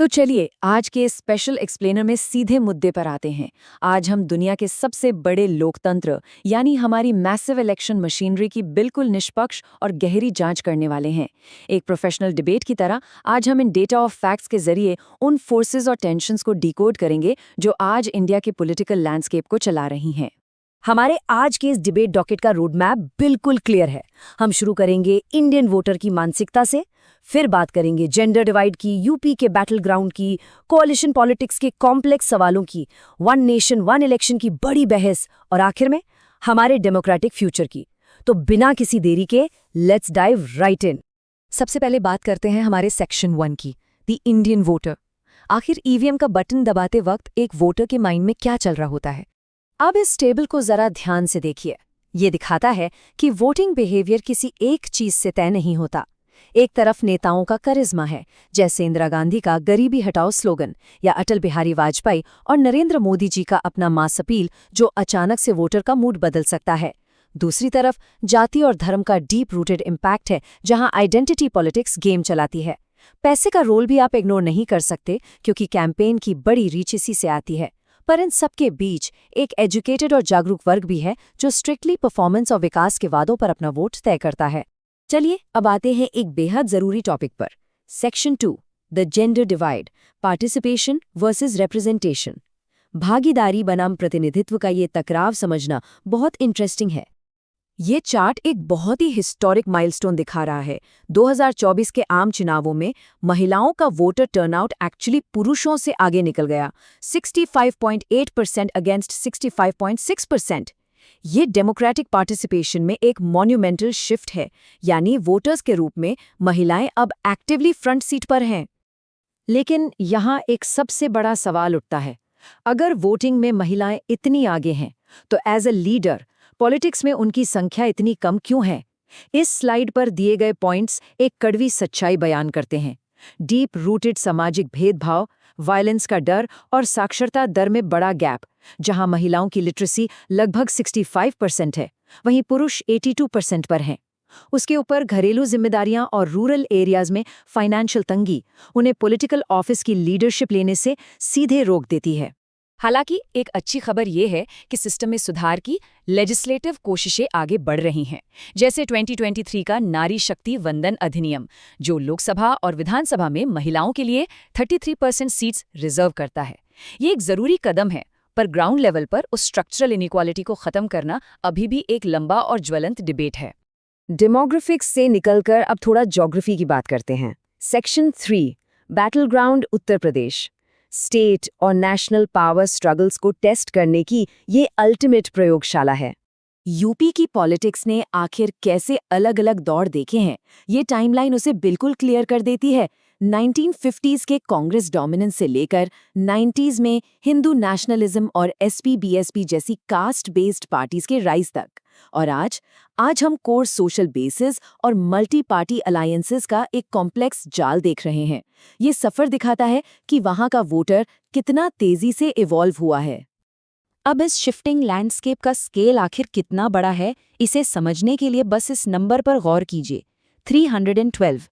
तो चलिए आज के स्पेशल एक्सप्लेनर में सीधे मुद्दे पर आते हैं। आज हम दुनिया के सबसे बड़े लोकतंत्र यानी हमारी मैसिव इलेक्शन मशीनरी की बिल्कुल निष्पक्ष और गहरी जांच करने वाले हैं। एक प्रोफेशनल डिबेट की तरह आज हम इन डेटा ऑफ फैक्ट्स के जरिए उन फोर्सेस और टेंशन्स को डिकोड करेंगे जो आज इंडिया के पॉलिटिकल लैंडस्केप को चला रही हैं। हमारे आज के इस डिबेट डॉकेट का रोड मैप बिल्कुल क्लियर है। हम शुरू करेंगे इंडियन वोटर की मानसिकता से, फिर बात करेंगे जेंडर डिवाइड की, यूपी के बैटल ग्राउंड की, कोalition पॉलिटिक्स के कॉम्प्लेक्स सवालों की, वन नेशन वन इलेक्शन की बड़ी बहस और आखिर में हमारे डेमोक्रेटिक फ्यूचर की। तो बिना किसी देरी के लेट्स डाइव राइट इन। सबसे पहले बात करते हैं हमारे सेक्शन 1 की, द इंडियन वोटर। आखिर ईवीएम का बटन दबाते वक्त एक वोटर के माइंड में क्या चल रहा होता है? अब इस टेबल को जरा ध्यान से देखिए। ये दिखाता है कि वोटिंग बिहेवियर किसी एक चीज से तय नहीं होता। एक तरफ नेताओं का करिश्मा है, जैसे इंदिरा गांधी का गरीबी हटाओ स्लोगन, या अटल बिहारी वाजपेयी और नरेंद्र मोदी जी का अपना मास अपील, जो अचानक से वोटर का मूड बदल सकता है। दूसरी तरफ जाति और धर्म का डीप रूटेड इम्पैक्ट है, जहां आइडेंटिटी पॉलिटिक्स गेम चलाती है। पैसे का रोल भी आप इग्नोर नहीं कर सकते, क्योंकि कैंपेन की बड़ी रीच इसी से आती है। पर इन सबके बीच एक एजुकेटेड और जागरूक वर्ग भी है, जो स्ट्रिक्टली परफॉर्मेंस और विकास के वादों पर अपना वोट तय करता है। चलिए अब आते हैं एक बेहद जरूरी टॉपिक पर, section 2, the gender divide, participation versus representation. भागीदारी बनाम प्रतिनिधित्व का ये टकराव समझना बहुत इंटरेस्टिंग है। ये चार्ट एक बहुत ही हिस्टोरिक माइलस्टोन दिखा रहा है। 2024 के आम चुनावों में महिलाओं का वोटर टर्नआउट एक्चुअली पुरुषों से आगे निकल गया, 65.8% अगेंस्ट 65.6%। ये डेमोक्रेटिक पार्टिसिपेशन में एक मॉन्यूमेंटल शिफ्ट है, यानी वोटर्स के रूप में महिलाएं अब एक्टिवली फ्रंट सीट पर हैं। लेकिन यहाँ एक सबसे बड़ा सवाल उठता है, अगर वोटिंग में महिलाएं इतनी आगे हैं, तो एज अ लीडर पॉलिटिक्स में उनकी संख्या इतनी कम क्यों है? इस स्लाइड पर दिए गए पॉइंट्स एक कड़वी सच्चाई बयान करते हैं। डीप रूटेड सामाजिक भेदभाव, वायलेंस का डर और साक्षरता दर में बड़ा गैप। जहां महिलाओं की लिटरेसी लगभग 65% है, वहीं पुरुष 82% पर हैं। उसके ऊपर घरेलू जिम्मेदारियां और रूरल एरियाज में फाइनेंशियल तंगी उन्हें पॉलिटिकल ऑफिस की लीडरशिप लेने से सीधे रोक देती है। हालांकि एक अच्छी खबर ये है कि सिस्टम में सुधार की लेजिस्लेटिव कोशिशें आगे बढ़ रही हैं, जैसे 2023 का नारी शक्ति वंदन अधिनियम, जो लोकसभा और विधानसभा में महिलाओं के लिए 33% सीट्स रिजर्व करता है। ये एक जरूरी कदम है, पर ग्राउंड लेवल पर उस स्ट्रक्चरल इनइक्वालिटी को खत्म करना अभी भी एक लंबा और ज्वलंत डिबेट है। डेमोग्राफिक्स से निकलकर अब थोड़ा ज्योग्राफी की बात करते हैं। Section 3, battle ground Uttar Pradesh. State और नेशनल पावर स्ट्रगल्स को टेस्ट करने की ये अल्टीमेट प्रयोगशाला है। यूपी की पॉलिटिक्स ने आखिर कैसे अलग अलग दौर देखे हैं, ये टाइमलाइन उसे बिल्कुल क्लियर कर देती है। 1950s के कांग्रेस डोमिनेंस से लेकर 90s में हिंदू नेशनलिज्म और एसपी-बीएसपी जैसी कास्ट बेस्ड पार्टीज के राइज तक, और आज हम कोर सोशल बेसिस और मल्टी पार्टी अलायंसेस का एक कॉम्प्लेक्स जाल देख रहे हैं। ये सफर दिखाता है कि वहां का वोटर कितना तेजी से इवॉल्व हुआ है। अब इस शिफ्टिंग लैंडस्केप का स्केल आखिर कितना बड़ा है, इसे समझने के लिए बस इस नंबर पर गौर कीजिए, 312।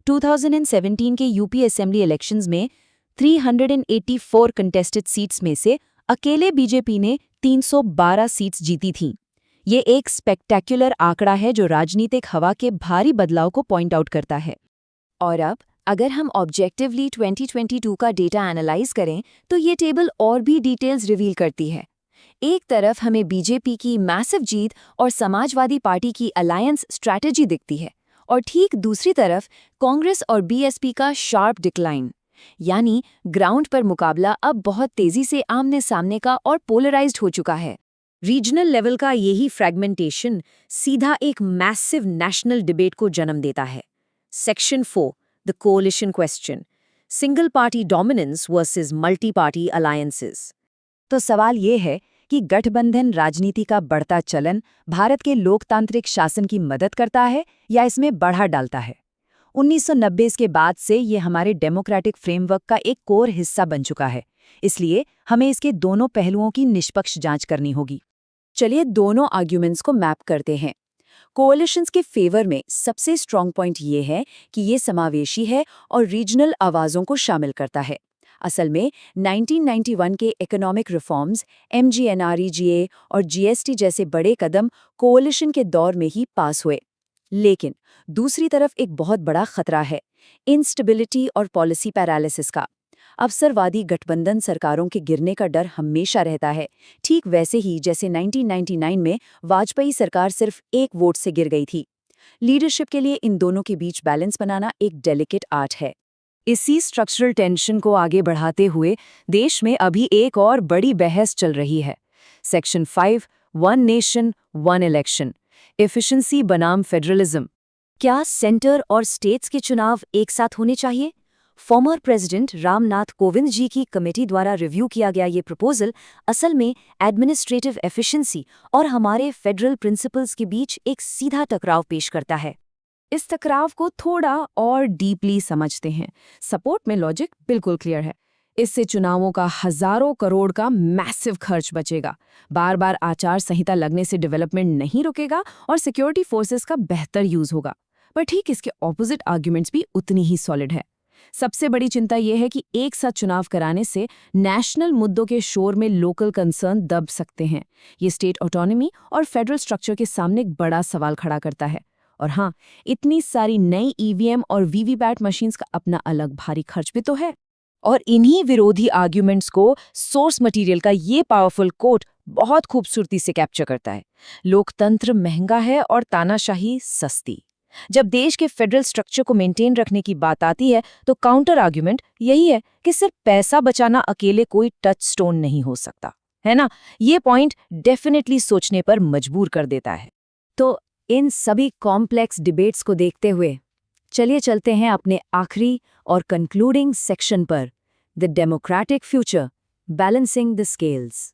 2017 के यूपी असेंबली इलेक्शंस में 384 कंटेस्टेड सीट्स में से अकेले बीजेपी ने 312 सीट्स जीती थीं। ये एक स्पेक्टेक्युलर आंकड़ा है, जो राजनीतिक हवा के भारी बदलाव को पॉइंट आउट करता है। और अब अगर हम ऑब्जेक्टिवली 2022 का डेटा एनालाइज करें, तो ये टेबल और भी डिटेल्स रिवील करती है। एक तरफ हमें बीजेपी की मैसिव जीत और समाजवादी पार्टी की अलायंस स्ट्रैटेजी दिखती है, और ठीक दूसरी तरफ कांग्रेस और बीएसपी का शार्प डिक्लाइन, यानी ग्राउंड पर मुकाबला अब बहुत तेजी से आमने सामने का और पोलराइज्ड हो चुका है। रीजनल लेवल का यही फ्रैगमेंटेशन सीधा एक मैसिव नेशनल डिबेट को जन्म देता है। Section 4, the कोalition question, single party dominance versus multi party alliances. तो सवाल ये है कि गठबंधन राजनीति का बढ़ता चलन भारत के लोकतांत्रिक शासन की मदद करता है या इसमें बढ़ा डालता है? 1990 के बाद से ये हमारे डेमोक्रेटिक फ्रेमवर्क का एक कोर हिस्सा बन चुका है, इसलिए हमें इसके दोनों पहलुओं की निष्पक्ष जांच करनी होगी। चलिए दोनों आर्ग्यूमेंट्स को मैप करते हैं। कोalitions के फेवर में सबसे स्ट्रॉन्ग पॉइंट ये है कि ये समावेशी है और रीजनल आवाज़ों को शामिल करता है। असल में 1991 के इकोनॉमिक रिफॉर्म्स, MGNREGA और GST जैसे बड़े कदम कोalition के दौर में ही पास हुए। लेकिन दूसरी तरफ एक बहुत बड़ा खतरा है, इंस्टेबिलिटी और पॉलिसी पैरालिसिस का। अवसरवादी गठबंधन सरकारों के गिरने का डर हमेशा रहता है, ठीक वैसे ही जैसे 1999 में वाजपेयी सरकार सिर्फ एक वोट से गिर गई थी। लीडरशिप के लिए इन दोनों के बीच बैलेंस बनाना एक डेलिकेट आर्ट है। इसी स्ट्रक्चरल टेंशन को आगे बढ़ाते हुए देश में अभी एक और बड़ी बहस चल रही है। Section 5, one nation one election, efficiency बनाम फेडरलिज्म। क्या सेंटर और स्टेट्स के चुनाव एक साथ होने चाहिए? फॉर्मर प्रेसिडेंट रामनाथ कोविंद जी की कमेटी द्वारा रिव्यू किया गया ये प्रपोजल असल में एडमिनिस्ट्रेटिव एफिशिएंसी और हमारे फेडरल प्रिंसिपल्स के बीच एक सीधा टकराव पेश करता है। इस टकराव को थोड़ा और डीपली समझते हैं। सपोर्ट में लॉजिक बिल्कुल क्लियर है। इससे चुनावों का हजारों करोड़ का मैसिव खर्च बचेगा, बार बार आचार संहिता लगने से डेवलपमेंट नहीं रुकेगा और सिक्योरिटी फोर्सेस का बेहतर यूज होगा। पर ठीक इसके ऑपोजिट आर्ग्यूमेंट्स भी उतनी ही सॉलिड है। सबसे बड़ी चिंता यह है कि एक साथ चुनाव कराने से नेशनल मुद्दों के शोर में लोकल कंसर्न दब सकते हैं। ये स्टेट ऑटोनॉमी और फेडरल स्ट्रक्चर के सामने एक बड़ा सवाल खड़ा करता है। और हाँ, इतनी सारी नई EVM और वीवीपैट मशीन्स का अपना अलग भारी खर्च भी तो है। और इन्हीं विरोधी आर्ग्यूमेंट्स को सोर्स मटेरियल का ये पावरफुल कोट बहुत खूबसूरती से कैप्चर करता है। लोकतंत्र महंगा है और तानाशाही सस्ती। जब देश के फेडरल स्ट्रक्चर को मेंटेन रखने की बात आती है तो काउंटर आर्ग्यूमेंट यही है कि सिर्फ पैसा बचाना अकेले कोई टच स्टोन नहीं हो सकता, है ना? ये पॉइंट डेफिनेटली सोचने पर मजबूर कर देता है। तो इन सभी कॉम्प्लेक्स डिबेट्स को देखते हुए चलिए चलते हैं अपने आखिरी और कंक्लूडिंग सेक्शन पर, the democratic future, balancing the scales.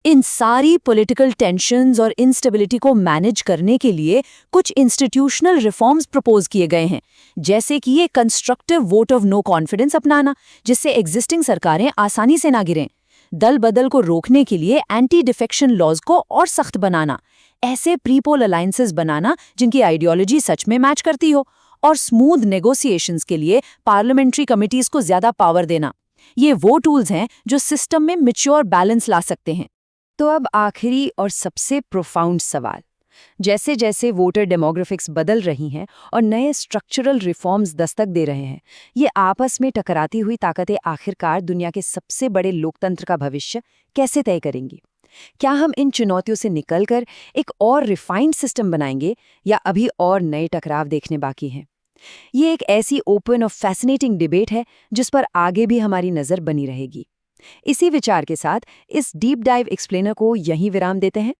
इन सारी पॉलिटिकल टेंशन्स और इंस्टेबिलिटी को मैनेज करने के लिए कुछ इंस्टीट्यूशनल रिफॉर्म्स प्रपोज किए गए हैं, जैसे कि ये constructive vote of no confidence अपनाना, जिससे एग्जिस्टिंग सरकारें आसानी से ना गिरें, दल बदल को रोकने के लिए एंटी डिफेक्शन लॉज को और सख्त बनाना, ऐसे प्रीपोल अलायंसेस बनाना जिनकी आइडियोलॉजी सच में मैच करती हो, और स्मूथ नेगोशिएशंस के लिए पार्लियामेंट्री कमिटीज को ज्यादा पावर देना। ये वो टूल्स हैं जो सिस्टम में मैच्योर बैलेंस ला सकते हैं। तो अब आखिरी और सबसे प्रोफाउंड सवाल, जैसे जैसे वोटर डेमोग्राफिक्स बदल रही हैं और नए स्ट्रक्चरल रिफॉर्म्स दस्तक दे रहे हैं, ये आपस में टकराती हुई ताकतें आखिरकार दुनिया के सबसे बड़े लोकतंत्र का भविष्य कैसे तय करेंगी? क्या हम इन चुनौतियों से निकलकर एक और रिफाइंड सिस्टम बनाएंगे या अभी और नए टकराव देखने बाकी हैं? ये एक ऐसी ओपन और फैसिनेटिंग डिबेट है जिस पर आगे भी हमारी नज़र बनी रहेगी। इसी विचार के साथ इस डीप डाइव एक्सप्लेनर को यहीं विराम देते हैं।